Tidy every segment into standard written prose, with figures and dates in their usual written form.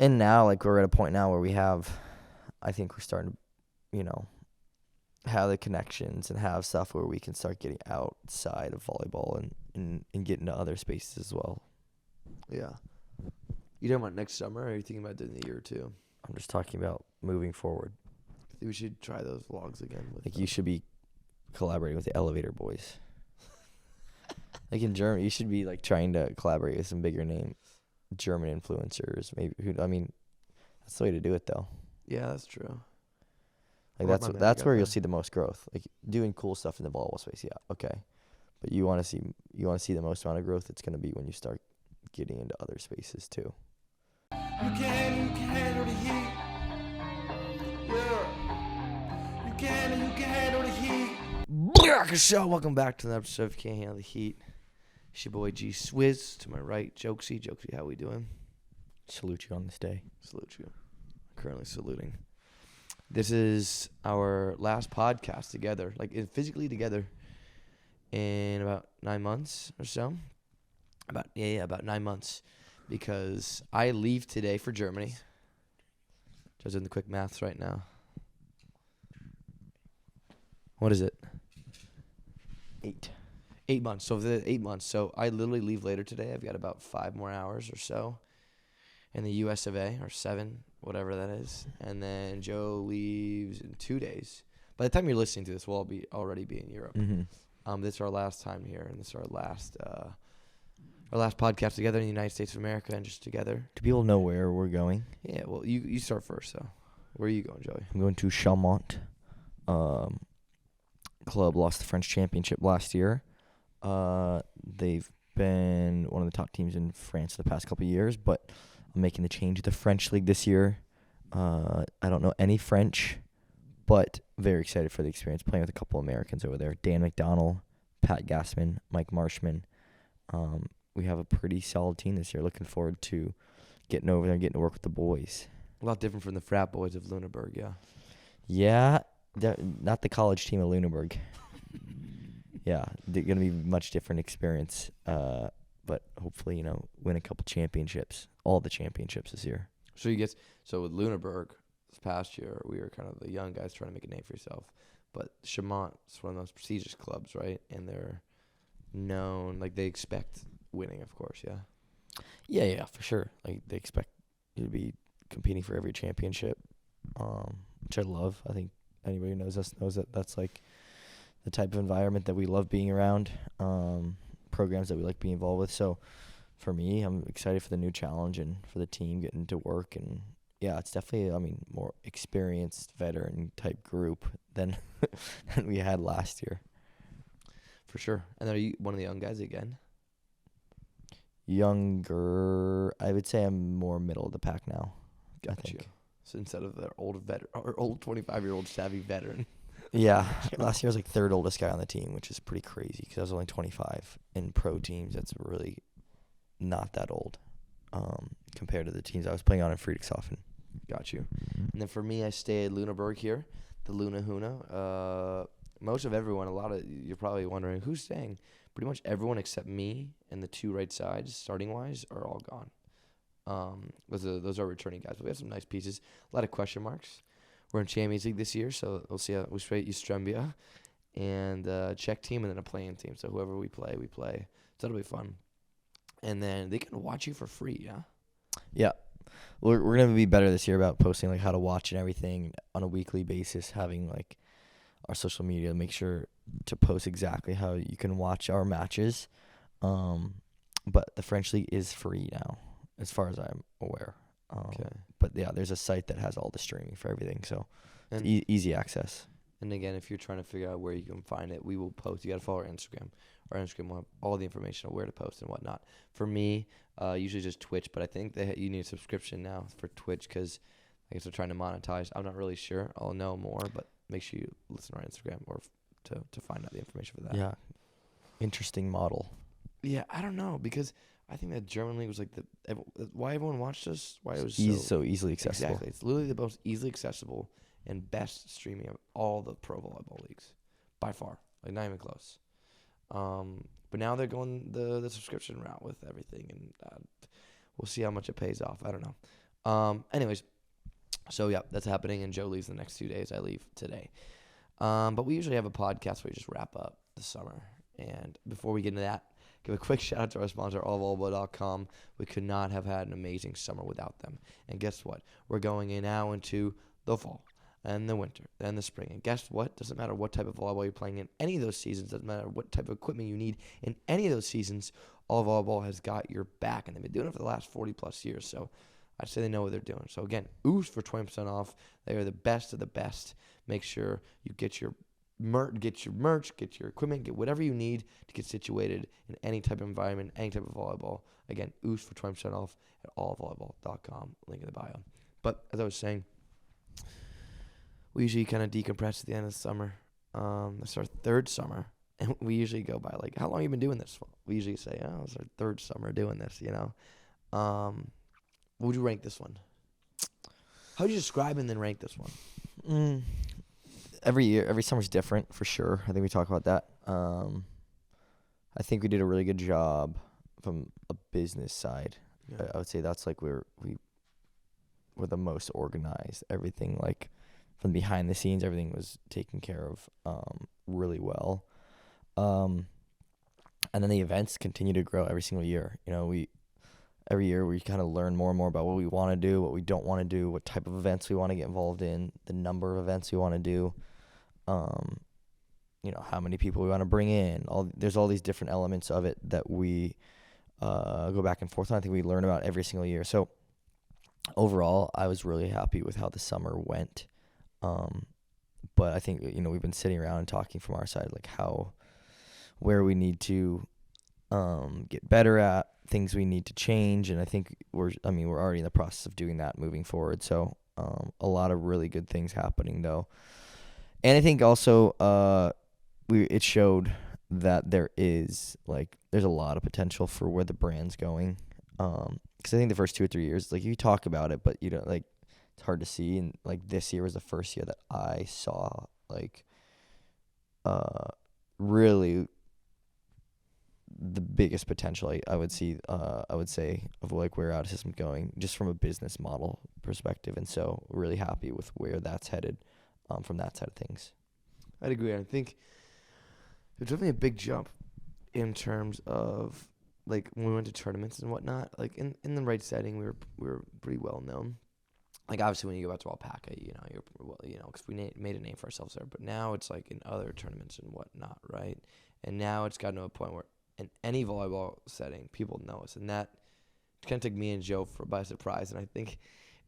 And now, like, we're at a point now where I think we're starting to, have the connections and have stuff where we can start getting outside of volleyball and get into other spaces as well. Yeah. You talking about next summer, or are you thinking about doing the year or two? I'm just talking about moving forward. I think we should try those vlogs again. Like, you should be collaborating with the Elevator Boys. Like, in Germany, you should be, like, trying to collaborate with some bigger name German influencers. Maybe, that's the way to do it, though. Yeah, that's true. Like, that's where you'll see the most growth. Like, doing cool stuff in the volleyball space, yeah, okay. But you want to see the most amount of growth. It's going to be when you start getting into other spaces too. You can handle the heat. Yeah. You can handle the heat. So, welcome back to the episode of Can't Handle the Heat. It's your boy G Swizz. To my right, Jokesy. Jokesy, how we doing? Salute you on this day. Salute you. Currently saluting. This is our last podcast together, like physically together, in about 9 months or so. About 9 months, because I leave today for Germany. Just doing the quick maths right now. What is it? 8 months. So the 8 months. So I literally leave later today. I've got about 5 more hours or so in the US of A, or 7, whatever that is. And then Joe leaves in 2 days. By the time you're listening to this, we'll already be in Europe. Mm-hmm. This is our last time here, and this is our last podcast together in the United States of America, and just together. Do people know where we're going? Yeah, well, you start first, so. Where are you going, Joey? I'm going to Chaumont. Club lost the French championship last year. They've been one of the top teams in France the past couple of years, but I'm making the change to the French league this year. I don't know any French, but very excited for the experience playing with a couple Americans over there. Dan McDonald, Pat Gassman, Mike Marshman. We have a pretty solid team this year. Looking forward to getting over there and getting to work with the boys. A lot different from the frat boys of Lüneburg, yeah. Yeah, not the college team of Lüneburg. Yeah, they're going to be much different experience. But hopefully, win a couple championships. All the championships this year. So with Lüneburg this past year, we were kind of the young guys trying to make a name for yourself. But Chaumont is one of those prestigious clubs, right? And they're known, like they expect winning, of course, yeah. Yeah, for sure. Like they expect you to be competing for every championship, which I love. I think anybody who knows us knows that that's like the type of environment that we love being around, programs that we like being involved with. So for me, I'm excited for the new challenge and for the team getting to work. And yeah, it's definitely, more experienced veteran type group than we had last year. For sure. And are you one of the young guys again? Younger, I would say I'm more middle of the pack now. I think. So instead of the old 25-year-old savvy veteran. Yeah, last year I was like third oldest guy on the team, which is pretty crazy because I was only 25. In pro teams, that's really not that old compared to the teams I was playing on in Friedrichshafen. Got you. And then for me, I stay at Lüneburg here, the Luna Huna. Most of everyone, you're probably wondering who's staying. Pretty much everyone except me and the 2 right sides, starting wise, are all gone. Those are returning guys, but we have some nice pieces. A lot of question marks. We're in Champions League this year, so we'll see how we straight Ustrembia and a Czech team and then a playing team. So whoever we play. So that'll be fun. And then they can watch you for free, yeah? Yeah. We're going to be better this year about posting like how to watch and everything on a weekly basis, having like our social media, make sure to post exactly how you can watch our matches. But the French League is free now, as far as I'm aware. Okay. But yeah, there's a site that has all the streaming for everything, so it's easy access. And again, if you're trying to figure out where you can find it, we will post. You got to follow our Instagram. Our Instagram will have all the information on where to post and whatnot. For me, usually just Twitch, but I think you need a subscription now for Twitch because I guess they're trying to monetize. I'm not really sure. I'll know more, but make sure you listen to our Instagram or to find out the information for that. Yeah. Interesting model. Yeah, I don't know because I think that German league was like why everyone watched us. Why it was so easily accessible. Exactly, it's literally the most easily accessible and best streaming of all the pro volleyball leagues by far. Like not even close. But now they're going the subscription route with everything, and we'll see how much it pays off. I don't know. Anyways, so yeah, that's happening, and Joe leaves the next 2 days. I leave today. But we usually have a podcast where we just wrap up the summer. And before we get into that, give a quick shout out to our sponsor, allvolleyball.com. We could not have had an amazing summer without them. And guess what? We're going in now into the fall and the winter and the spring. And guess what? Doesn't matter what type of volleyball you're playing in any of those seasons. Doesn't matter what type of equipment you need in any of those seasons. All Volleyball has got your back, and they've been doing it for the last 40 plus years. So I'd say they know what they're doing. So again, OOS for 20% off. They are the best of the best. Make sure you get your merch, get your equipment, get whatever you need to get situated in any type of environment, any type of volleyball. Again, OOS for 20% off at allvolleyball.com. Link in the bio. But as I was saying, we usually kind of decompress at the end of the summer. It's our third summer, and we usually go by like, how long have you been doing this for? We usually say, oh, it's our third summer doing this, you know. What would you rank this one? How would you describe and then rank this one? Every summer's different for sure. I think we talk about that. I think we did a really good job from a business side. Yeah. I would say that's like we're the most organized. Everything like from behind the scenes, everything was taken care of really well. And then the events continue to grow every single year. You know, every year we kind of learn more and more about what we want to do, what we don't want to do, what type of events we want to get involved in, the number of events we want to do, you know, how many people we want to bring in. There's all these different elements of it that we go back and forth on. I think we learn about every single year. So overall, I was really happy with how the summer went. But I think, you know, we've been sitting around and talking from our side, like where we need to get better at, things we need to change, and I think we're already in the process of doing that moving forward. So a lot of really good things happening though, and I think also it showed that there's a lot of potential for where the brand's going. Because I think the first 2 or 3 years, like you talk about it, but you don't like it's hard to see. And like this year was the first year that I saw like really the biggest potential I would say of like where Out of System going just from a business model perspective, and so really happy with where that's headed from that side of things. I'd agree. I think there's definitely a big jump in terms of like when we went to tournaments and whatnot. Like in the right setting, we were pretty well known. Like obviously when you go out to Alpaca, because we made a name for ourselves there. But now it's like in other tournaments and whatnot, right? And now it's gotten to a point where in any volleyball setting, people know us, and that kind of took me and Joe by surprise. And I think,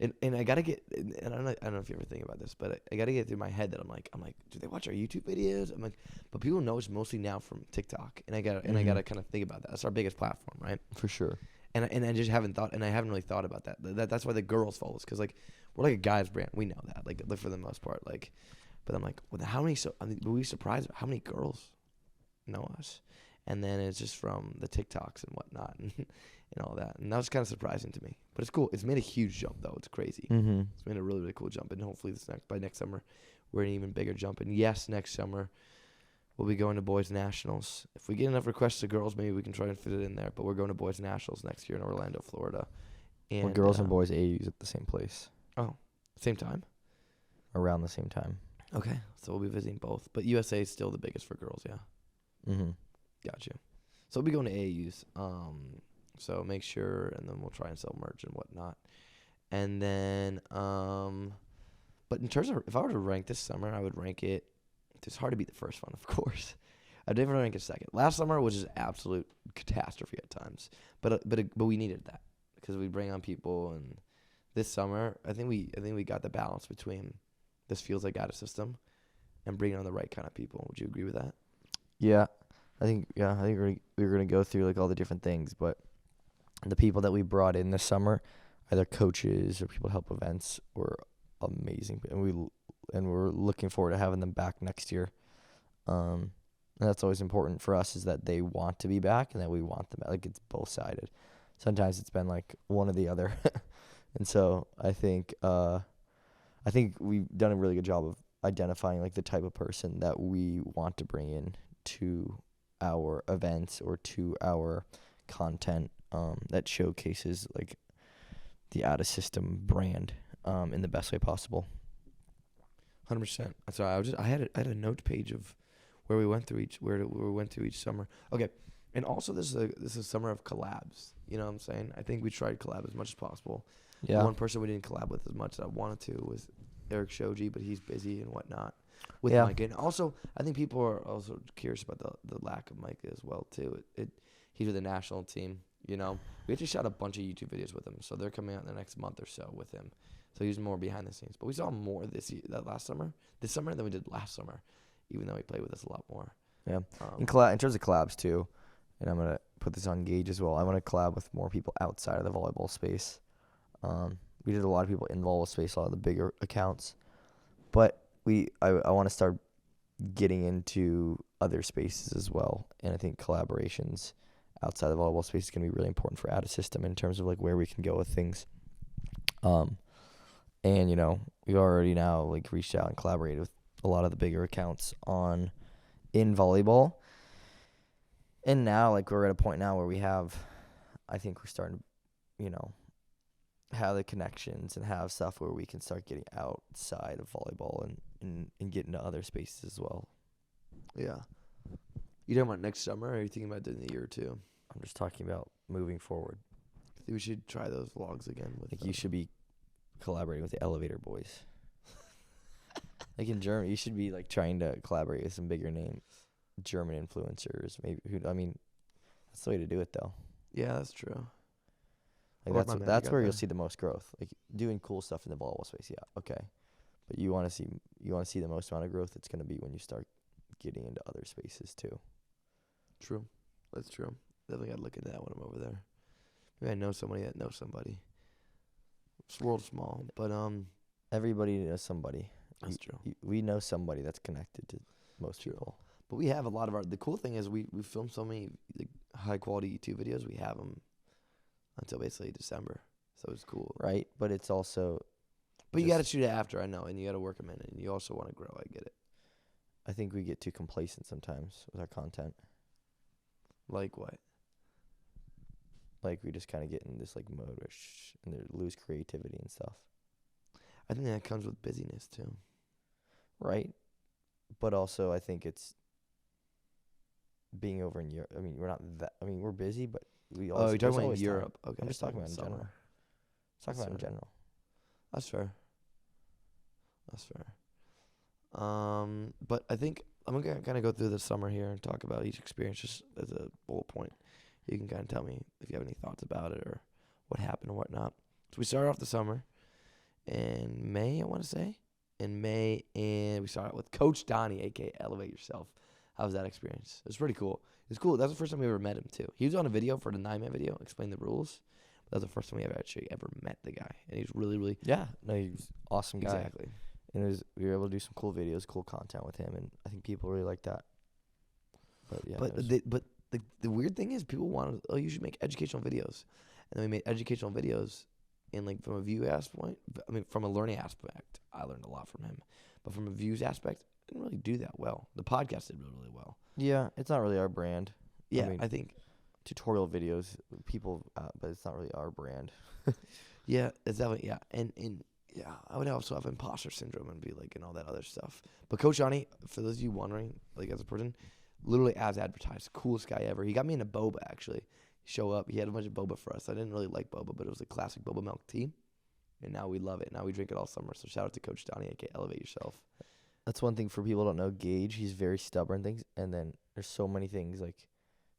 and I gotta get, and I don't know if you ever think about this, but I gotta get through my head that I'm like, do they watch our YouTube videos? I'm like, but people know us mostly now from TikTok, and I gotta kind of think about that. That's our biggest platform, right? For sure. And I just haven't thought, and I haven't really thought about that. That's why the girls follow us, because like we're like a guy's brand. We know that, like for the most part, like. But I'm like, well, how many? Were we surprised how many girls know us? And then it's just from the TikToks and whatnot and all that. And that was kind of surprising to me. But it's cool. It's made a huge jump, though. It's crazy. Mm-hmm. It's made a really, really cool jump. And hopefully by next summer, we're an even bigger jump. And yes, next summer, we'll be going to Boys Nationals. If we get enough requests to girls, maybe we can try and fit it in there. But we're going to Boys Nationals next year in Orlando, Florida. And well, girls and boys AUs at the same place. Oh, same time? Around the same time. Okay. So we'll be visiting both. But USA is still the biggest for girls, yeah? Mm-hmm. Gotcha. So we'll be going to AAUs. So make sure, and then we'll try and sell merch and whatnot. And then, but in terms of, if I were to rank this summer, I would rank it, it's hard to beat the first one, of course. I'd definitely rank it second. Last summer was just absolute catastrophe at times. But we needed that because we bring on people, and this summer, I think we got the balance between this feels like Out of System and bringing on the right kind of people. Would you agree with that? Yeah. I think we're going to go through like all the different things, but the people that we brought in this summer, either coaches or people to help events, were amazing, and we're looking forward to having them back next year. And that's always important for us, is that they want to be back and that we want them back. Like it's both sided. Sometimes it's been like one or the other, and so I think we've done a really good job of identifying like the type of person that we want to bring in to our events or to our content that showcases like the out of system brand in the best way possible. 100%. Sorry, I had a note page of where we went through each summer. Okay, and also this is a summer of collabs. You know what I'm saying? I think we tried to collab as much as possible. Yeah. The one person we didn't collab with as much as I wanted to was Eric Shoji, but he's busy and whatnot with Yeah. Micah. And also, I think people are also curious about the lack of Micah as well too. He's with the national team. You know, we actually shot a bunch of YouTube videos with him, so they're coming out in the next month or so with him. So he's more behind the scenes. But we saw more this summer than we did last summer, even though he played with us a lot more. Yeah. Um, In terms of collabs too, and I'm gonna put this on Gage as well. I want to collab with more people outside of the volleyball space. We did a lot of people in the volleyball space, a lot of the bigger accounts, but I want to start getting into other spaces as well. And I think collaborations outside the volleyball space is gonna be really important for out of system in terms of like where we can go with things. And you know, we've already now like reached out and collaborated with a lot of the bigger accounts in volleyball. And now like we're at a point now where I think we're starting to, you know, have the connections and have stuff where we can start getting outside of volleyball and get into other spaces as well. yeah. You talking about next summer, or are you thinking about doing the year or two? I'm just talking about moving forward. I think we should try those vlogs again. Like you should be collaborating with the Elevator Boys. Like in Germany, you should be like trying to collaborate with some bigger name German influencers. Maybe that's the way to do it though. Yeah, that's true. Like that's where you'll see the most growth. Like doing cool stuff in the volleyball space, yeah, okay. But you want to see the most amount of growth. It's going to be when you start getting into other spaces too. True, that's true. Definitely gotta look into that when I'm over there. Maybe I know somebody that knows somebody. This world's small, but Everybody knows somebody. that's true. We know somebody that's connected to most people. But we have a lot of the cool thing is we filmed so many like, high quality YouTube videos. We have them until basically December, so it's cool. Right, but it's also. But you got to shoot it after, I know, and you got to work them in, and you also want to grow. I get it. I think we get too complacent sometimes with our content. Like what? Like we just kind of get in this like mode and they lose creativity and stuff. I think that comes with busyness too. Right, but also I think it's being over in Europe. I mean, we're not that. I mean, we're busy, but we also. Oh, you're talking about always Europe. time. Okay, I'm just talking about in summer. general. Talking about in general. That's fair. That's fair. But I think I'm gonna kind of go through the summer here and talk about each experience just as a bullet point. You can kind of tell me if you have any thoughts about it or what happened or whatnot. So we started off the summer in May, I want to say. In May, and we started with Coach Donnie, aka Elevate Yourself. How was that experience? It was pretty cool. It was cool. That was the first time we ever met him too. He was on a video for the 9-minute video, explain the rules. That was the first time we ever met the guy, and he was really, really Yeah, no, he's an awesome guy. exactly. And we were able to do some cool videos, cool content with him, and I think people really like that. But yeah, But the weird thing is, people wanted, you should make educational videos, and then we made educational videos, and like from a view aspect, I mean from a learning aspect, I learned a lot from him, but from a views aspect, I didn't really do that well. The podcast did really, really well. yeah, it's not really our brand. Yeah, mean, I think. Tutorial videos, people, but it's not really our brand. Yeah, it's definitely and yeah, I would also have imposter syndrome and be like and all that other stuff. But Coach Johnny, for those of you wondering, like as a person, literally as advertised, coolest guy ever. He got me into boba actually. Show up, he had a bunch of boba for us. I didn't really like boba, but it was a classic boba milk tea, and now we love it. Now we drink it all summer. So shout out to Coach Johnny, aka Elevate Yourself. That's one thing for people who don't know Gage. He's very stubborn things, and then there's so many things like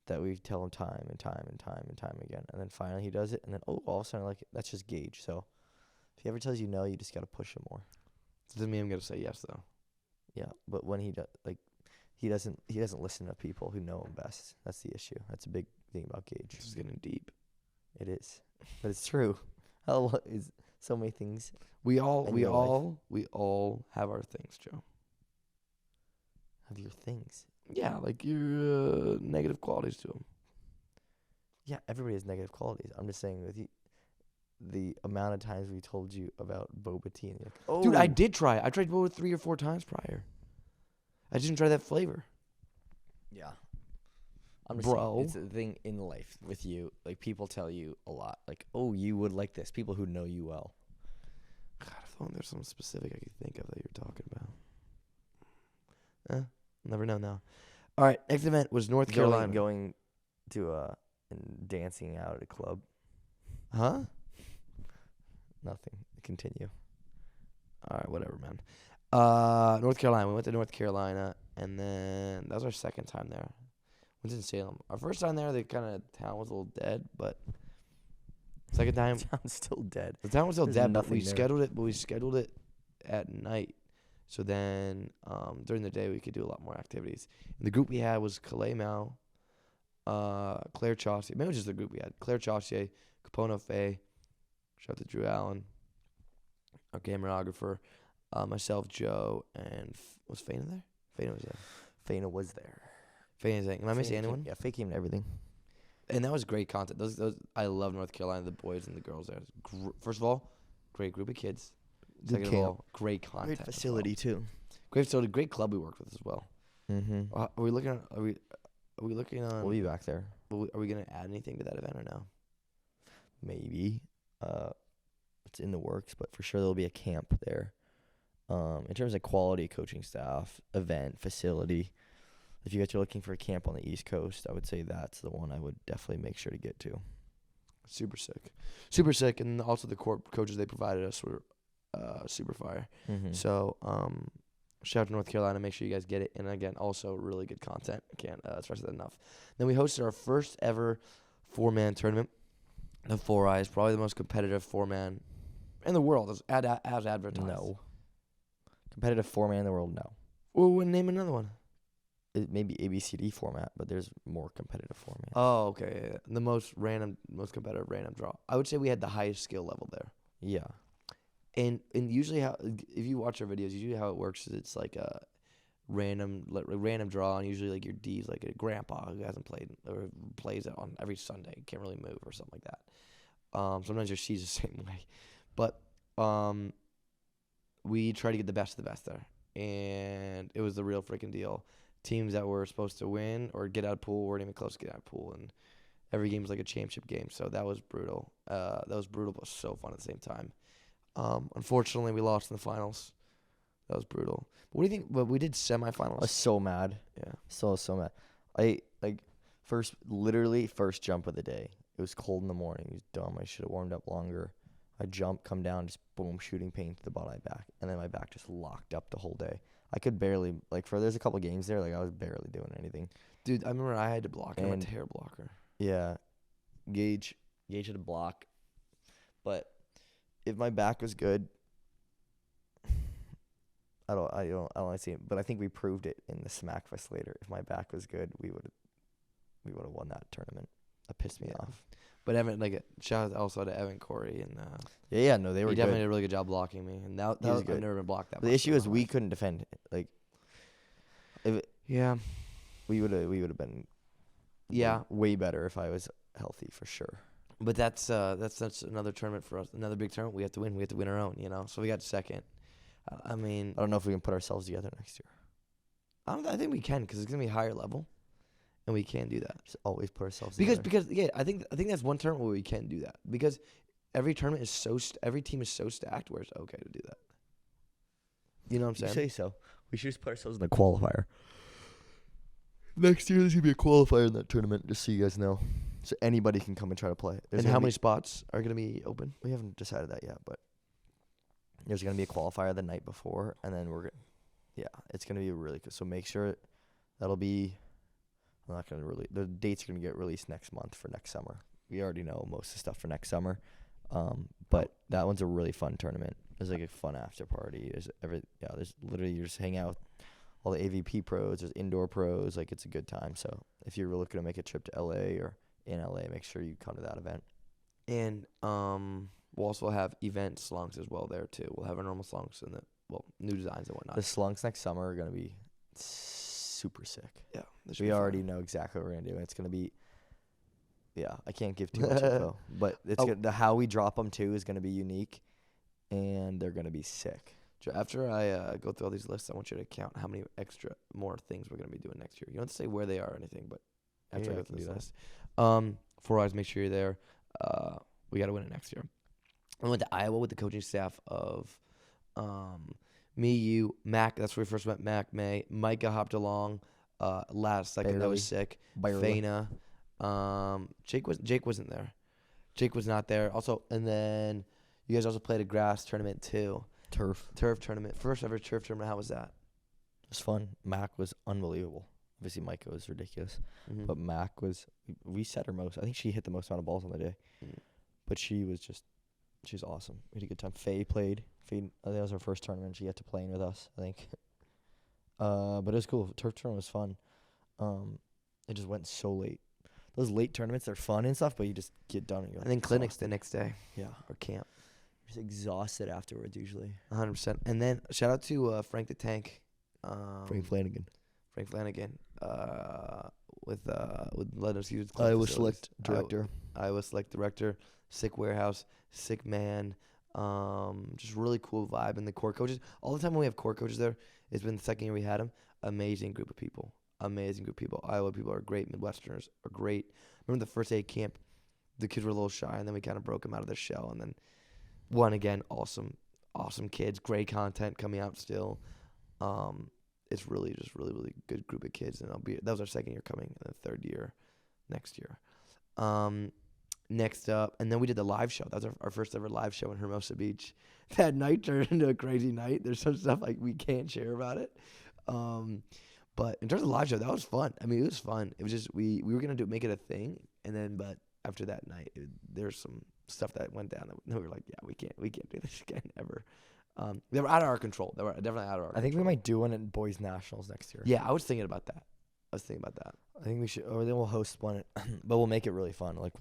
that we tell him time and time and time and time again, and then finally he does it, and then all of a sudden like that's just Gage. So if he ever tells you no, you just gotta push him more. Doesn't mean I'm gonna say yes though. Yeah, but when he does, like he doesn't listen to people who know him best. That's the issue. That's a big thing about Gage. This is getting deep. It is, but it's true. How is so many things? We all in your have our things, Joe. Have your things. Yeah, like your negative qualities to them. Yeah, everybody has negative qualities. I'm just saying with you, the amount of times we told you about boba tea, and you're like, oh, Dude, I did try it. I tried boba 3 or 4 times prior. I just didn't try that flavor. Yeah. I'm just saying, it's a thing in life with you. Like, people tell you a lot. Like, oh, you would like this. People who know you well. God, I thought there's something specific I could think of that you're talking about. Never know now. All right, next event was North Carolina. Going to and dancing out at a club. Huh? Nothing. Continue. All right, whatever, man. North Carolina. We went to North Carolina, and then that was our second time there. Went to Salem. Our first time there, the kind of town was a little dead, but second time, The town's still dead. the town was still There's dead. But nothing we there. scheduled it at night. So then, during the day, we could do a lot more activities. And the group we had was Kalei Mao, Claire Chaucier. Maybe it was just the group we had. Claire Chaucier, Capono Faye. Shout out to Drew Allen, our cameraographer. Myself, Joe, and was Fana there? Fana was there. Fana was there. Fana's there. Am I missing anyone? Yeah, Faye came to everything. And that was great content. Those I love North Carolina, the boys and the girls there. First of all, great group of kids. Good Second camp. of all, great content. Great as facility, too. well. Great facility. Great club we worked with as well. Mm-hmm. Are we looking? Are we looking on? We'll be back there. Are we gonna add anything to that event or no? Maybe. It's in the works, but for sure there'll be a camp there. In terms of quality coaching staff, event, facility, if you guys are looking for a camp on the East Coast, I would say that's the one I would definitely make sure to get to. Super sick, super sick, and also the coaches they provided us were super fire. Mm-hmm. So shout out to North Carolina. Make sure you guys get it. And again, also really good content. I can't stress that enough. Then we hosted our first ever 4-man tournament. The 4 Eyes, probably the most competitive 4-man in the world, as advertised. No. Competitive 4-man in the world, no. Well, name another one. It may be ABCD format, but there's more competitive formats. Oh, okay. Yeah. The most competitive random draw. I would say we had the highest skill level there. Yeah. And usually if you watch our videos, usually how it works is it's like a random draw, and usually like your D's like a grandpa who hasn't played or plays it on every Sunday, can't really move or something like that. Sometimes your C's the same way, but we try to get the best of the best there, and it was the real freaking deal. Teams that were supposed to win or get out of pool weren't even close to get out of pool, and every game was like a championship game. So that was brutal. But so fun at the same time. Unfortunately, we lost in the finals. That was brutal. But what do you think? But we did semifinals. I was so mad. Yeah. So mad. First jump of the day. It was cold in the morning. It was dumb. I should have warmed up longer. I jump, come down, just boom, shooting pain to the bottom of my back. And then my back just locked up the whole day. I could barely, there's a couple games there, I was barely doing anything. Dude, I remember I had to block. I'm a tear blocker. Yeah. Gage had a block. But if my back was good, I don't see it, but I think we proved it in the Smackfest later. If my back was good, we would have won that tournament. That pissed me off. But Evan, shout out also to Evan, Corey, and they were he good. definitely did a really good job blocking me. And that was I've good. never been blocked that But much. the issue is we couldn't defend it. Yeah. We would have been way better if I was healthy for sure. But that's another tournament for us. Another big tournament we have to win. We have to win our own, So we got second. I mean, I don't know if we can put ourselves together next year. I think we can because it's gonna be higher level, and we can do that. Just always put ourselves together. Because I think that's one tournament where we can do that because every tournament is every team is so stacked where it's okay to do that. You know what I'm saying? You say so. We should just put ourselves in the qualifier. Next year there's gonna be a qualifier in that tournament, just so you guys know. So anybody can come and try to play. And how many spots are gonna be open? We haven't decided that yet, but there's gonna be a qualifier the night before, and then it's gonna be really good. So make sure that'll be. I'm not gonna really. The dates are gonna get released next month for next summer. We already know most of the stuff for next summer, but that one's a really fun tournament. There's a fun after party. There's literally you just hang out with all the AVP pros. There's indoor pros. It's a good time. So if you're looking to make a trip to LA or in LA, make sure you come to that event. And we'll also have event slunks as well there too. We'll have our normal slunks and new designs and whatnot. The slunks next summer are gonna be super sick. Yeah, we already know exactly what we're gonna do. It's gonna be. Yeah, I can't give too much info, but it's how we drop them too is gonna be unique, and they're gonna be sick. After I go through all these lists, I want you to count how many more things we're gonna be doing next year. You don't have to say where they are or anything, but after I Yeah, go I through can this do that. list. 4 eyes, make sure you're there. We got to win it next year. I went to Iowa with the coaching staff of me, you, Mac. That's where we first met Mac, May. Micah hopped along last second. That was sick. Barely. Faina. Jake wasn't there. Jake was not there. Also, and then you guys also played a grass tournament too. Turf. Turf tournament. First ever turf tournament. How was that? It was fun. Mac was unbelievable. Obviously, Micah was ridiculous. Mm-hmm. But Mac was, we set her most. I think she hit the most amount of balls on the day. Mm. But she was awesome. We had a good time. Faye played. Faye, I think that was her first tournament. She got to play in with us, I think. But it was cool. Turf tournament was fun. It just went so late. Those late tournaments, they're fun and stuff, but you just get done and you're And then clinics the next day Yeah. or camp. Just exhausted afterwards usually. 100%. And then shout out to Frank the Tank. Frank Flanagan. Frank Flanagan. With letting us use Iowa Select Director. Iowa Select Director. Sick warehouse. Sick man. Just really cool vibe. And the core coaches. All the time when we have core coaches there, it's been the second year we had them. Amazing group of people. Iowa people are great. Midwesterners are great. Remember the first day of camp, the kids were a little shy, and then we kind of broke them out of their shell. And then one again, awesome kids. Great content coming out still. It's really good group of kids, and that was our second year coming, and the third year next year. Next up, and then we did the live show. That was our first ever live show in Hermosa Beach. That night turned into a crazy night. There's some stuff like we can't share about it. But in terms of the live show, that was fun. I mean, it was fun. It was just we were gonna make it a thing, and then but after that night, there's some stuff that went down that we were like, yeah, we can't do this again ever. They were out of our control. They were definitely out of our control. I think we might do one at Boys Nationals next year. Yeah, I was thinking about that. I think we should, or then we'll host one, but we'll make it really fun. Like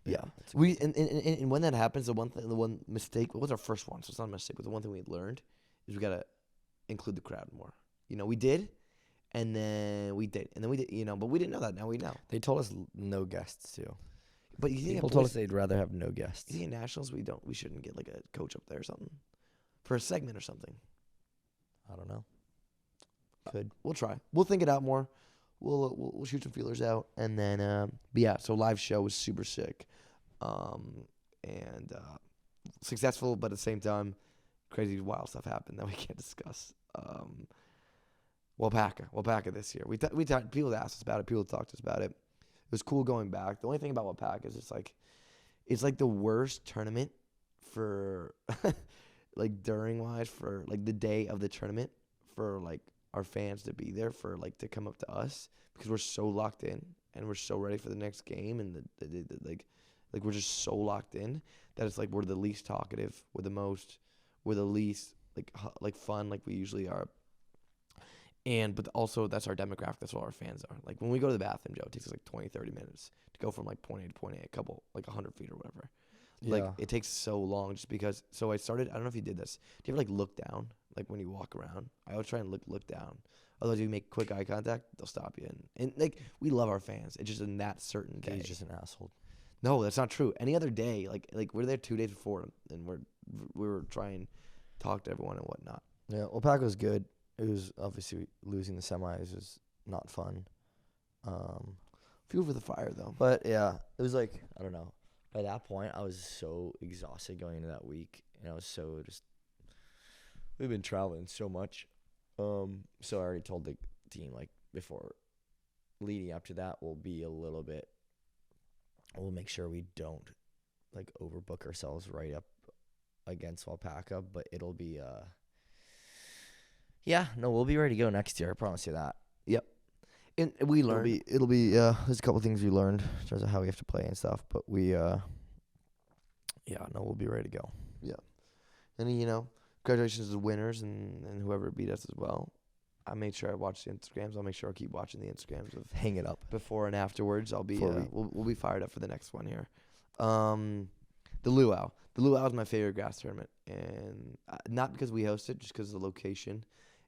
Yeah. We and when that happens, the one mistake, what was our first one? So it's not a mistake, but the one thing we learned is we gotta include the crowd more. We did, and then we did, but we didn't know that. Now we know. They told us no guests too. But you think People told us they'd rather have no guests. You think at nationals we shouldn't get like a coach up there or something for a segment or something? I don't know. Could. We'll try. We'll think it out more. We'll shoot some feelers out, and then but yeah. So live show was super sick, and successful, but at the same time, crazy wild stuff happened that we can't discuss. Wapaka this year. We talked. People asked us about it. People talked to us about it. It was cool going back. The only thing about Wapaka is it's like the worst tournament for like during wise for like the day of the tournament for like our fans to be there for like to come up to us because we're so locked in and we're so ready for the next game and like we're just so locked in that it's like we're the least talkative, we're the least like fun like we usually are. But also that's our demographic, that's what our fans are. Like when we go to the bathroom, Joe, it takes us like 20, 30 minutes to go from like point A to point A, a couple like 100 feet or whatever. Like it takes so long just because. So I don't know if you did this. Do you ever like look down like when you walk around? I always try and look down. Otherwise, you make quick eye contact, they'll stop you. And like we love our fans. It's just in that certain day. He's just an asshole. No, that's not true. Any other day, like we're there 2 days before, and we were trying to talk to everyone and whatnot. Yeah, Wapaka was good. It was obviously losing the semis was not fun. Fuel for the fire though. But yeah, it was like I don't know. By that point, I was so exhausted going into that week, and I was so just. We've been traveling so much, so I already told the team like before, leading up to that, we'll be a little bit. We'll make sure we don't like overbook ourselves right up against Wapaka, but it'll be yeah, no, we'll be ready to go next year. I promise you that. Yep. And we learned. It'll be there's a couple things we learned in terms of how we have to play and stuff, but we yeah, no, we'll be ready to go. Yeah. And congratulations to the winners and whoever beat us as well. I made sure I watched the Instagrams. I'll make sure I keep watching the Instagrams of Hang it up before and afterwards. I'll be we'll be fired up for the next one here. The Luau. The Luau is my favorite grass tournament, and not because we host it, just because of the location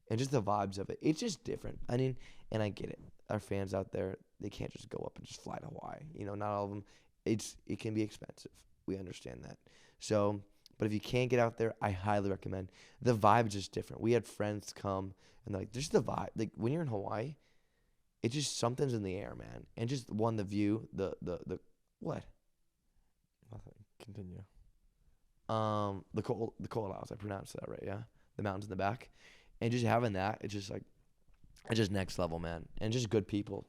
and just the vibes of it. It's just different. I mean, and I get it. Our fans out there, they can't just go up and just fly to Hawaii. Not all of them. It can be expensive. We understand that. So, but if you can't get out there, I highly recommend. The vibe is just different. We had friends come, and they're like, there's the vibe. Like, when you're in Hawaii, it just something's in the air, man. And just the view, the what? Nothing. Continue. The Koalas, I pronounced that right, yeah. The mountains in the back. And just having that, it's just next level, man. And just good people.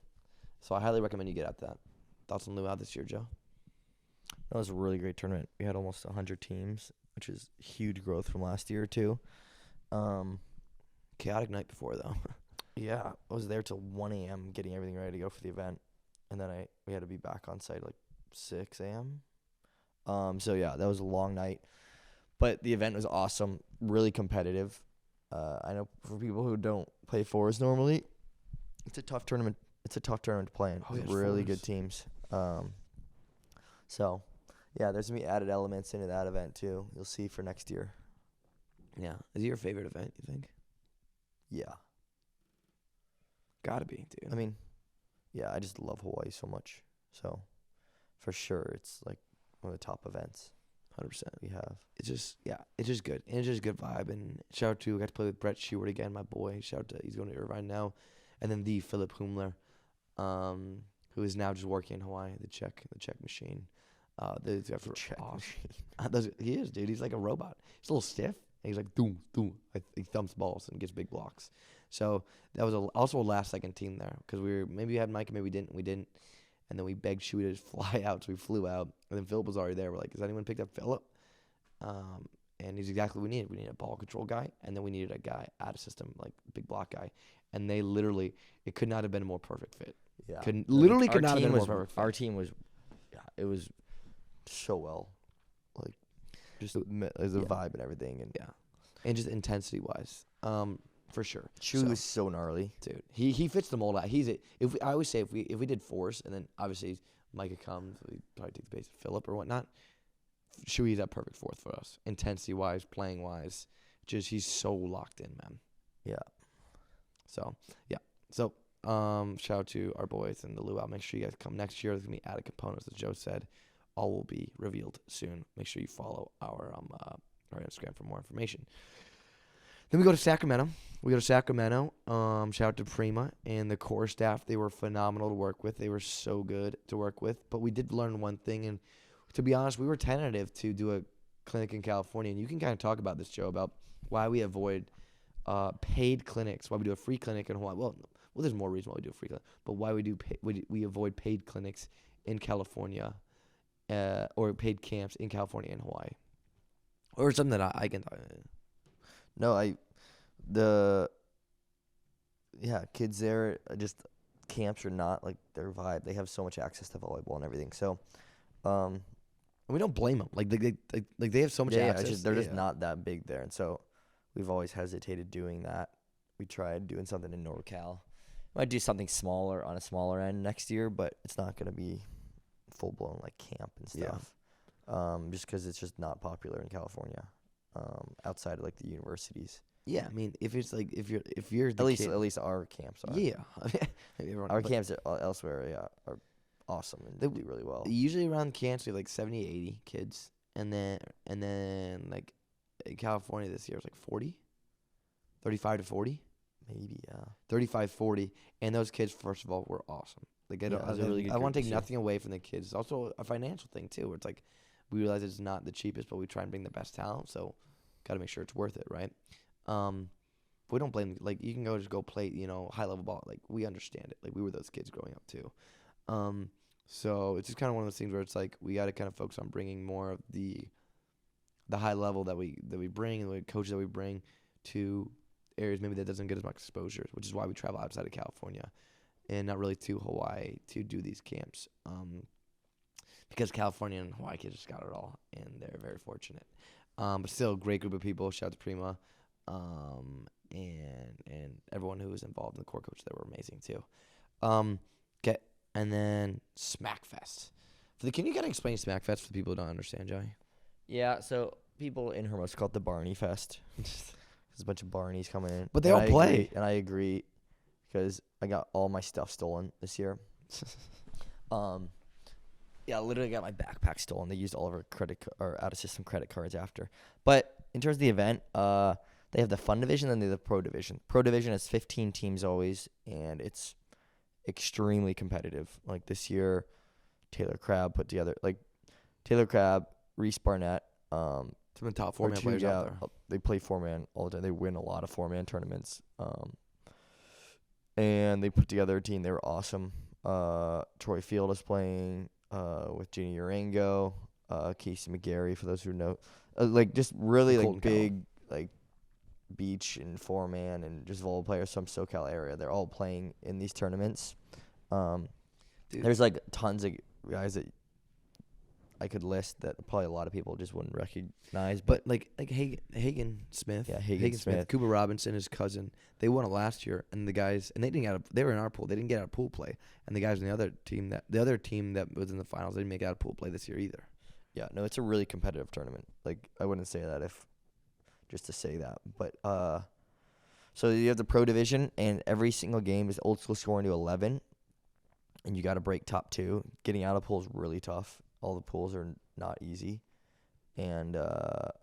So I highly recommend you get at that. Thoughts on Luau this year, Joe? That was a really great tournament. We had almost 100 teams, which is huge growth from last year too. Chaotic night before though. Yeah, I was there till 1 a.m. getting everything ready to go for the event, and then we had to be back on site like 6 a.m. So yeah, that was a long night, but the event was awesome, really competitive. I know for people who don't play fours normally, it's a tough tournament. It's a tough tournament to play in. Oh, yeah, really fours. good teams. So yeah, there's gonna be added elements into that event too. You'll see for next year. Yeah. Is it your favorite event, you think? Yeah. Gotta be, dude. I mean, yeah, I just love Hawaii so much. So, for sure, it's like one of the top events 100%. we have. It's just good. And it's just a good vibe. And shout out to, I got to play with Brett Sheward again, my boy. Shout out to, he's going to Irvine now. And then the Philip Humler, who is now just working in Hawaii, the Czech machine. Those guys were awesome. He is, dude. He's like a robot. He's a little stiff. And he's like, doom, doom. He thumps balls and gets big blocks. So that was also a last-second team there because maybe we had Mike and maybe we didn't. And then we begged Shui to fly out, so we flew out. And then Philip was already there. We're like, has anyone picked up Philip? And he's exactly what we needed. We needed a ball control guy, and then we needed a guy out of system, like big block guy. And they literally, it could not have been a more perfect fit. Yeah. Could not have been a more perfect fit. Our team was, yeah, it was so well. Like, just the vibe and everything. And yeah. And just intensity-wise. For sure. Chewy was so gnarly, dude. He fits the mold out. I always say if we did fours and then obviously Micah comes, we probably take the place of Philip or whatnot. Chewy's that perfect fourth for us, intensity wise, playing wise. Just he's so locked in, man. Yeah. So yeah. So shout out to our boys in the luau. Make sure you guys come next year. There's gonna be added components, as Joe said. All will be revealed soon. Make sure you follow our Instagram for more information. Then we go to Sacramento. Shout out to Prima and the core staff. They were phenomenal to work with. They were so good to work with. But we did learn one thing. And to be honest, we were tentative to do a clinic in California. And you can kind of talk about this, Joe, about why we avoid paid clinics, why we do a free clinic in Hawaii. Well, there's more reason why we do a free clinic. But why we avoid paid clinics in California or paid camps in California and Hawaii. Or something that I can talk about. No, kids there, just camps are not like their vibe. They have so much access to volleyball and everything. So, we don't blame them. Like they have so much access. They're just not that big there, and so we've always hesitated doing that. We tried doing something in NorCal. Might do something smaller on a smaller end next year, but it's not going to be full blown like camp and stuff. Just because it's just not popular in California, outside of like the universities. Yeah, I mean, if it's like if you're at least our camps are. Yeah, our camps elsewhere are awesome and they do really well. Usually around camps we have like 70, 80 kids, and then like in California this year it was like 40, 35 to 40, maybe 35, 40, and those kids first of all were awesome. Like I want to take nothing away from the kids. It's also a financial thing too, where it's like we realize it's not the cheapest, but we try and bring the best talent, so got to make sure it's worth it, right? We don't blame, like, you can go play, high level ball. Like, we understand it. Like, we were those kids growing up too. So it's just kind of one of those things where it's like we got to kind of focus on bringing more of the high level that we bring and the coaches that we bring to areas maybe that doesn't get as much exposure, which is why we travel outside of California and not really to Hawaii to do these camps. Because California and Hawaii kids just got it all, and they're very fortunate. But still, great group of people. Shout out to Prima. And everyone who was involved in the core coach, they were amazing too. And then Smackfest. Can you kind of explain Smackfest for the people who don't understand, Joey? Yeah, so people in Hermosa call it the Barney Fest. There's a bunch of Barneys coming in. But they all play. And I agree because I got all my stuff stolen this year. Yeah, I literally got my backpack stolen. They used all of our out-of-system credit cards after. But in terms of the event, they have the fun division and they have the pro division. Pro division has 15 teams always, and it's extremely competitive. Like this year, Taylor Crabb, Reese Barnett, Some of the top or four-man two, players yeah, out there. they play 4-man all the time. They win a lot of 4-man tournaments. And they put together a team. They were awesome. Troy Field is playing with Ginny Urango, Casey McGarry, for those who know. Like just really Colton like big like beach and 4-man and just volleyball players from SoCal area. They're all playing in these tournaments. There's like tons of guys that I could list that probably a lot of people just wouldn't recognize. But like Hagen Smith, Yeah, Hagen Smith. Cooper Robinson, his cousin, they won it last year, and the guys, and they were in our pool. They didn't get out of pool play, and the guys in the other team that was in the finals, they didn't make it out of pool play this year either. Yeah, no, it's a really competitive tournament. Like I wouldn't say that if just to say that, but so you have the pro division, and every single game is old school scoring to 11, and you got to break top 2. Getting out of pool is really tough. All the pools are not easy, and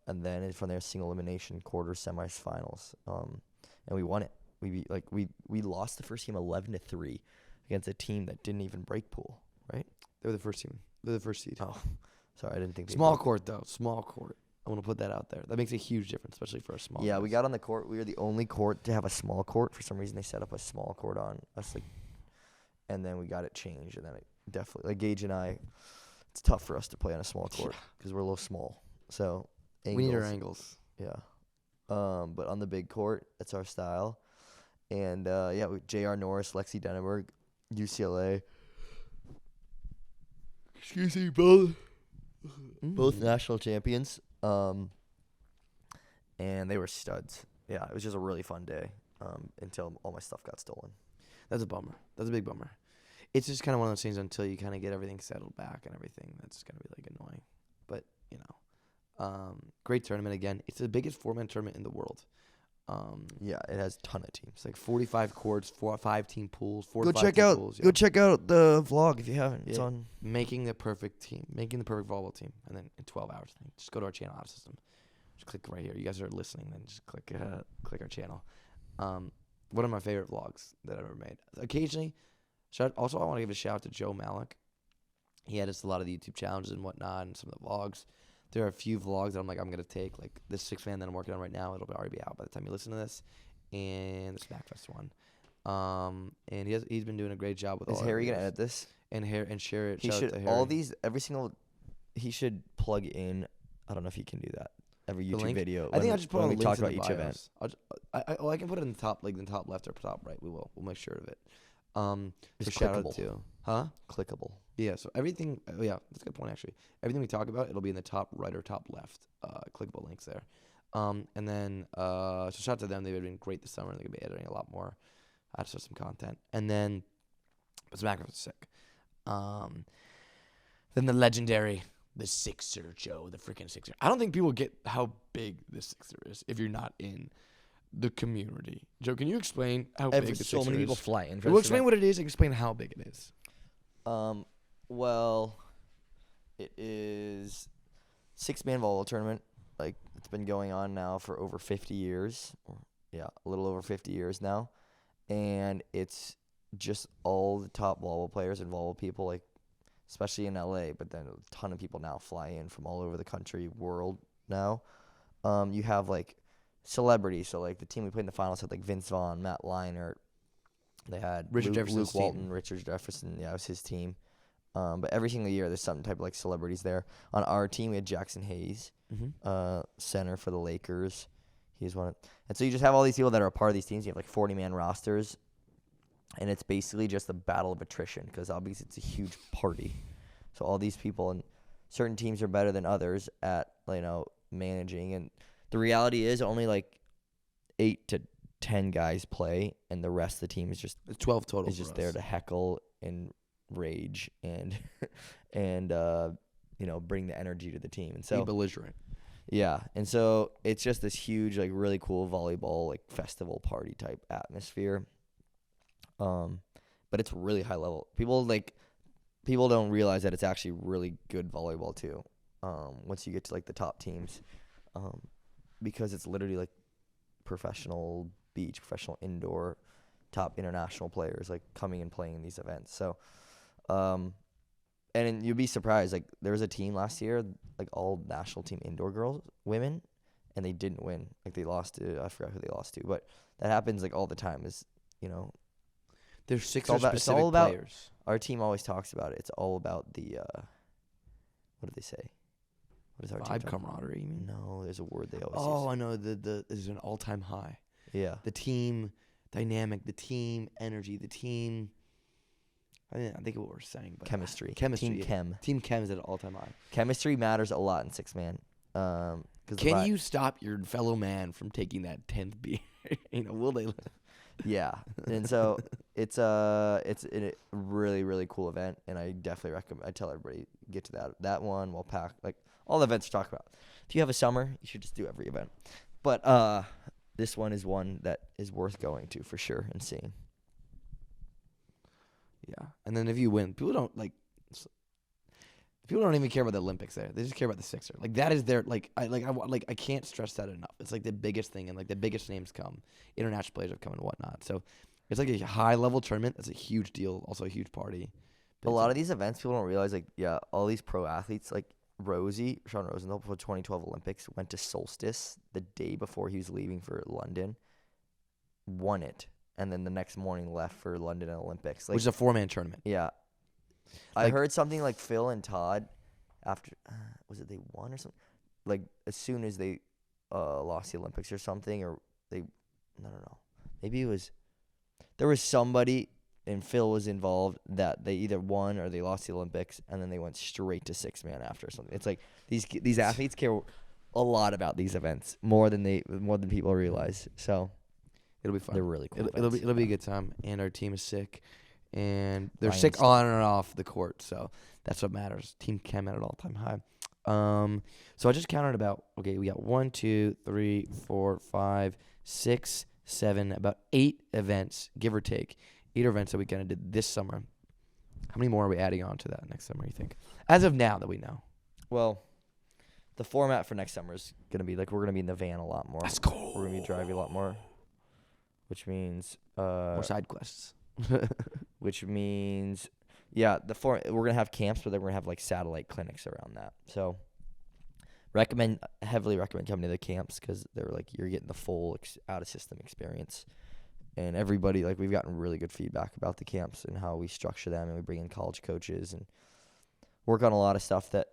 then from there, single elimination, quarters, semis, finals, and we won it. We lost the first game 11-3 against a team that didn't even break pool, right? They were the first team. They're the first seed. Oh, sorry, I didn't think. Small court though. Small court. I want to put that out there. That makes a huge difference, especially for a small. Yeah, guys. we got on the court. We were the only court to have a small court. For some reason, they set up a small court on us, and then we got it changed, and then it definitely, Gage and I, it's tough for us to play on a small court because we're a little small. So we need our angles. Yeah. But on the big court, that's our style. And with J.R. Norris, Lexi Denneberg, UCLA. Excuse me, both national champions. And they were studs. Yeah, it was just a really fun day until all my stuff got stolen. That's a bummer. That's a big bummer. It's just kind of one of those things until you kind of get everything settled back and everything. That's going to be annoying. But, great tournament again. It's the biggest 4-man tournament in the world. Yeah, it has a ton of teams. It's 45 courts, 5-team pools, 4 Go to 5 check team out. pools. Go check out the vlog if you haven't. It's Yeah. on. Making the perfect team, making the perfect volleyball team, and then in 12 hours, just go to our channel out system. Just click right here. You guys are listening, then just click our channel. One of my favorite vlogs that I've ever made. Occasionally, I want to give a shout out to Joe Malik. He had us a lot of the YouTube challenges and whatnot, and some of the vlogs. There are a few vlogs that I'm going to take, like this 6-man that I'm working on right now. It'll already be out by the time you listen to this, and the Smackfest one. And he's been doing a great job with all. Is Harry gonna edit this? And share it. He Shout out should to all Harry. these every single. He should plug in. I don't know if he can do that. Every The YouTube link? video. I think I'll just put when all we the talk links in about the each bios. event. I can put it in the top, the top left or top right. We'll make sure of it. So It's shout out clickable. to, huh? Clickable. Yeah. So everything. Yeah, that's a good point actually. Everything we talk about, it'll be in the top right or top left. Clickable links there. And then so shout out to them. They've been great this summer. They're gonna be editing a lot more. I just some content. And then, but Smackfest was sick. Then the legendary. The Sixer, Joe, the freaking Sixer. I don't think people get how big the Sixer is if you're not in the community. Joe, can you explain how big the Sixer So many people is? fly in. We'll explain what it is and explain how big it is. Well, it is 6-man volleyball tournament. It's been going on now for over 50 years. Yeah, a little over 50 years now. And it's just all the top volleyball players and volleyball people, especially in LA, but then a ton of people now fly in from all over the country, world now. You have celebrities. So the team we played in the finals had Vince Vaughn, Matt Leinart. They had Richard Jefferson's Luke Walton, team. Richard Jefferson. Yeah, it was his team. But every single year there's some type of celebrities there. On our team we had Jackson Hayes, center for the Lakers. He's one of, and so you just have all these people that are a part of these teams. You have 40-man rosters. And it's basically just a battle of attrition because obviously it's a huge party. So all these people, and certain teams are better than others at managing. And the reality is only 8 to 10 guys play, and the rest of the team is just 12 total. is just there to heckle and rage and bring the energy to the team. And so be belligerent. yeah, and so it's just this huge really cool volleyball festival party type atmosphere. But it's really high level. People don't realize that it's actually really good volleyball too. Once you get to the top teams, because it's literally professional beach, professional indoor top international players like coming and playing in these events. So, and then you'd be surprised. Like there was a team last year, like all national team indoor girls, women, and they didn't win. Like they lost to, I forgot who they lost to, but that happens like all the time. Is There's it's all specific about players. our team always talks about it. It's all about the what do they say? What is our team Vibe, talking camaraderie, you mean? No, there's a word they always Oh, use. I know. This is an all-time high. Yeah. The team dynamic, the team energy, the team. I think what we're saying, but Chemistry. Chemistry. Team yeah. chem. Team chem is at an all-time high. Chemistry matters a lot in six-man. Can you stop your fellow man from taking that 10th beer? Will they? Yeah. And so it's a really, really cool event, and I definitely recommend. I tell everybody get to that one. We'll pack like all the events to talk about. If you have a summer, you should just do every event. But this one is one that is worth going to for sure and seeing. Yeah. And then if you win, people don't even care about the Olympics there. They just care about the Sixer. Like that is their I can't stress that enough. It's like the biggest thing, and like the biggest names come. International players have come and whatnot. So it's like a high level tournament. That's a huge deal. Also a huge party. But a lot of these events, people don't realize, like, yeah, all these pro athletes, like Sean Rosenthal, for the 2012 Olympics, went to Solstice the day before he was leaving for London, won it, and then the next morning left for London Olympics. Like, which is a 4-man tournament. yeah. I heard something like Phil and Todd, after, was it they won or something? Like, as soon as they lost the Olympics or something, or they, I don't know. Maybe it was, there was somebody, and Phil was involved, that they either won or they lost the Olympics, and then they went straight to six-man after or something. It's like these athletes care a lot about these events, more than people realize. So It'll be fun. they're really cool. It'll be a good time, and our team is sick, and they're Ryan's sick sick. on and off the court, so that's what matters. Team chem at an all-time high. So I just counted about, okay, we got 1, 2, 3, 4, 5, 6, 7, about 8 events, give or take. 8 events that we kind of did this summer. How many more are we adding on to that next summer, you think? As of now that we know. Well, the format for next summer is going to be, like, we're going to be in the van a lot more. Let's go. We're going to be driving a lot more, which means More side quests. yeah, we're going to have camps, but then we're going to have, like, satellite clinics around that. So heavily recommend coming to the camps, because they're, like, you're getting the full out-of-system experience. And everybody, like, we've gotten really good feedback about the camps and how we structure them, and we bring in college coaches and work on a lot of stuff that,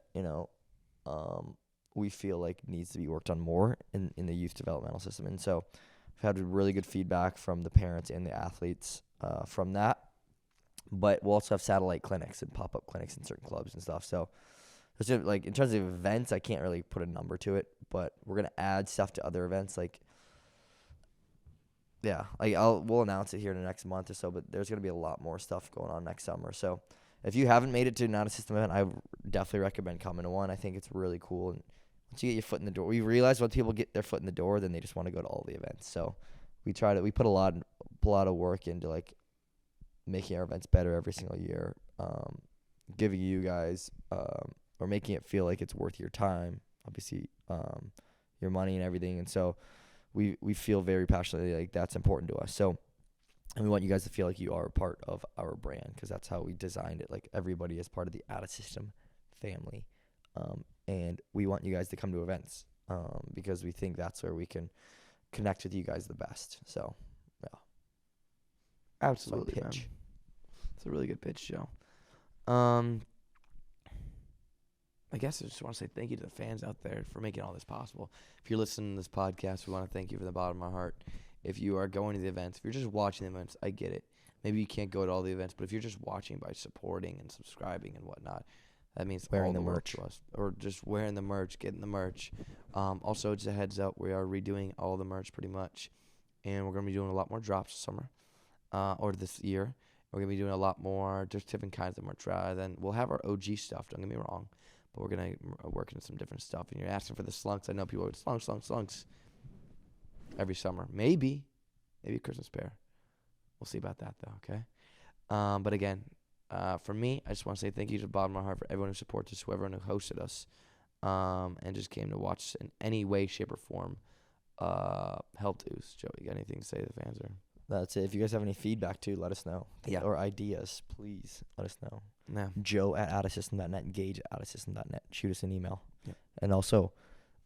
we feel like needs to be worked on more in the youth developmental system. And so we've had really good feedback from the parents and the athletes from that. But we'll also have satellite clinics and pop-up clinics in certain clubs and stuff. So, like, in terms of events, I can't really put a number to it, but we're going to add stuff to other events, like, yeah, we'll announce it here in the next month or so, but there's going to be a lot more stuff going on next summer. So if you haven't made it to an out-of-system event, I definitely recommend coming to one. I think it's really cool. And once you get your foot in the door, we realize when people get their foot in the door, then they just want to go to all the events. So we put a lot of work into, like, making our events better every single year, giving you guys or making it feel like it's worth your time, obviously, your money and everything. And so we feel very passionately like that's important to us. So, and we want you guys to feel like you are a part of our brand, because that's how we designed it. Like, everybody is part of the out-of-system family. And we want you guys to come to events because we think that's where we can connect with you guys the best. So, yeah. Absolutely, man. Pitch. It's a really good pitch, Joe. I guess I just want to say thank you to the fans out there for making all this possible. If you're listening to this podcast, we want to thank you from the bottom of our heart. If you are going to the events, if you're just watching the events, I get it. Maybe you can't go to all the events, but if you're just watching by supporting and subscribing and whatnot, that means Wearing all the world merch. to us. Or just wearing the merch, getting the merch. Also, just a heads up, we are redoing all the merch pretty much, and we're going to be doing a lot more drops this summer or this year. We're going to be doing a lot more, just different kinds of merch. Then we'll have our OG stuff, don't get me wrong. But we're going to work into some different stuff. And you're asking for the slunks. I know people are slunks every summer. Maybe a Christmas pair. We'll see about that, though, okay? But again, for me, I just want to say thank you to the bottom of my heart for everyone who supports us, whoever who hosted us, and just came to watch us in any way, shape, or form. Helped us. Joey, you got anything to say to the fans? Or? That's it. If you guys have any feedback too, let us know. Yeah. Or ideas, please let us know. Yeah. Joe@outasystem.net, Gage@outasystem.net. Shoot us an email. Yeah. And also,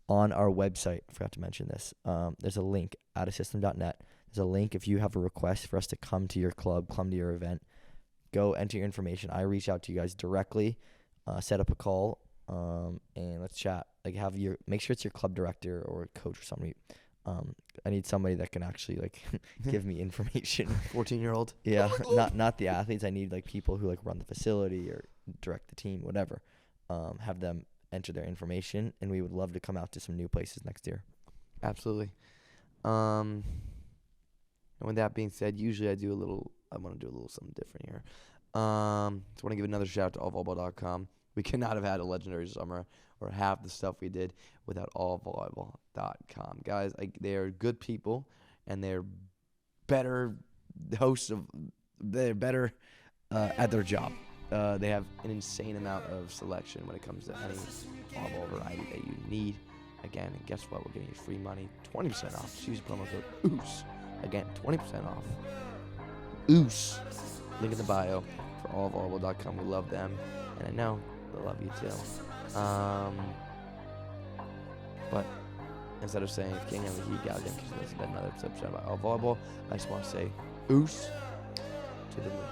on our website, I forgot to mention this. There's a link, outasystem.net. There's a link if you have a request for us to come to your club, come to your event. Go enter your information. I reach out to you guys directly, set up a call, and let's chat. Like make sure it's your club director or coach or somebody. I need somebody that can actually like give me information. 14-year-old. Yeah, not the athletes. I need like people who like run the facility or direct the team, whatever. Have them enter their information, and we would love to come out to some new places next year. Absolutely. And with that being said, usually I want to do a little something different here. So I want to give another shout out to allvolleyball.com. We could not have had a legendary summer or half the stuff we did without allvolleyball.com. Guys, they're good people, and they're better they're better at their job. They have an insane amount of selection when it comes to any volleyball variety that you need. Again, and guess what? We're getting you free money, 20% off. Just use promo code OOS. Again, 20% off. OOS. Link in the bio for allvolleyball.com. We love them, and I know they love you too. But instead of saying King of the Heat, guys, because this has been another episode about all volleyball, I just want to say OOS to the moon.